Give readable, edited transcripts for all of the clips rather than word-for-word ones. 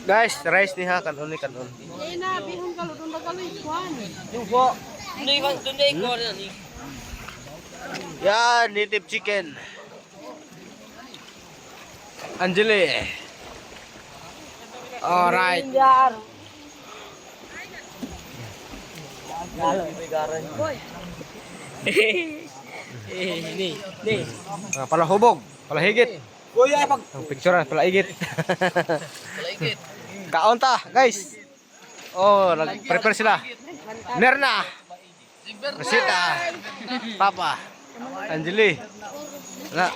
Guys, rice ni ha kanon ni kanon. Na bihon kalau dun bagaloy kuan. Dugo. Doon ko ni. Yan, native chicken. Anjali. Alright. Ni. Pala hubog, pala higit. Kuya pag Ang picture pala higit. laikit. Kaon ta, guys. Oh, nag-prepare sila. Nerna. Rosita. Papa. Anjali. Na.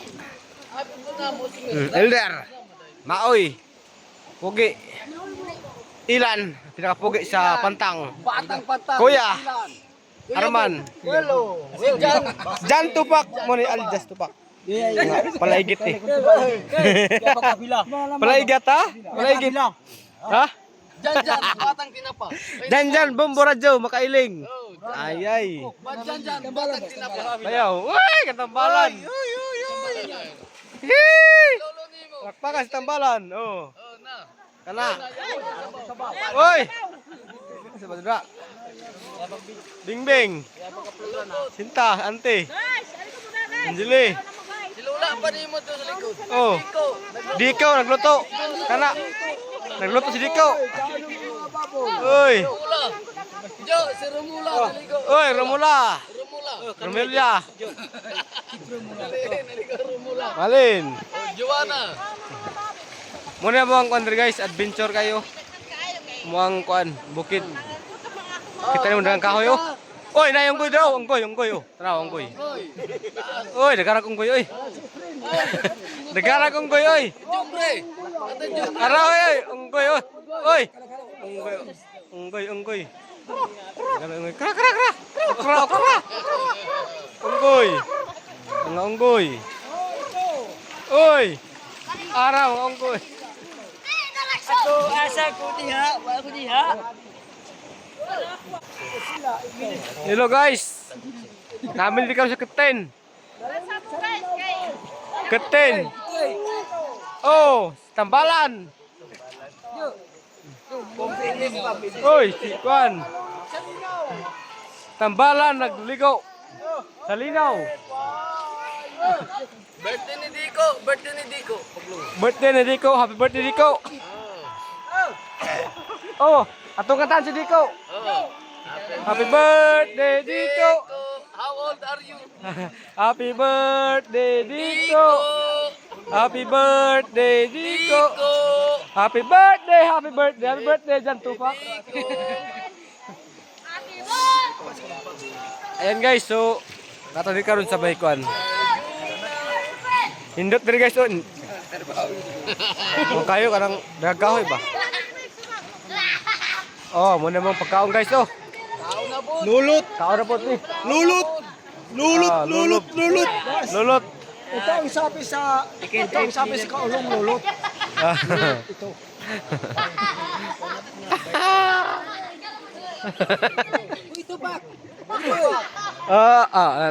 Elder. Maoy. Pugi. Ilan, pinakapugi sa Pantang. Batang-batang. Kuya. Arman. Hello. Jan Tupak mo ni Aljas Tupak. Palaigit eh. Palaigat ha? Palaigit. Ha? Jan, batang tinapa. Jan Bomboradyo makailing. Ay. Jan, batang tinapa. Ayaw. Uy, katambalan. Hii. Lolo nimo. Lakpakan sa tambalan. Oh. Oh, na. Kana. Uy. Sabadra. Bingbing. Sinta, ante. Anjali. Silula pa nimo to sa likod. Oh. Diko nagluto. Kana. Nagluto si Diko. Uy. Rumula. Jo, si Rumula sa likod. Uy, Romula. Rumula. Romelia. Naligo Rumula. Malin. Joanna. Muna mo ang kuan guys, adventure kayo. Muang kuan, bukid. Kita ni dengan kahoy oh. Oy, na yung goy daw, unggoy oh. Tara, unggoy. Oy, dagara kong goy oy. Dagara kong goy oy. Jumbre. Ate Jum. Ara oy, unggoy oy. Oy. Unggoy. Dagara unggoy. Kra. Okra. Unggoy. Mga unggoy. Oy. Ara, mga unggoy. Ako asa ko diha. Hello guys. Namin di kami sa Keten. Keten. Oh, tambalan. Oy, si Kwan. Tambalan nagligo. Sa linaw. Birthday ni Diko. Birthday ni Diko. Happy birthday Diko. Oh, atong kantahan si Diko. Happy birthday Diko. How old are you? Happy birthday Diko. Happy birthday Diko. Happy birthday Jan Tupak. Ayan guys, so natadi karon sa Baykuan. Hindot diri guys, on. Kayo kanang dagahoy ba? Oh, muna mong pagkaon guys, oh. Lulot. Kaon na po ni. Lulot. Lulot. Ito ang sabi sa kaulong lulot. Ito. Ito ba?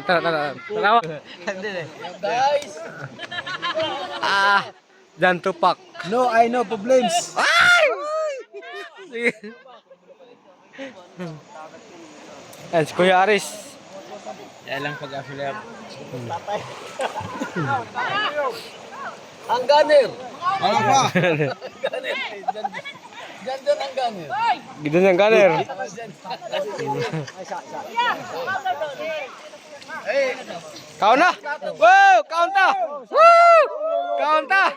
Tara. Guys. Jan Tupak. No, I know problems. Ay! Sige. Ayan, si Kuya Aris. Yan lang pag-affiliate. Ang ganer. Ano pa? Diyan ang ganer. Gito niyang ganer. Kaon na! Wow! Kaon ta! Woo! Kaon ta!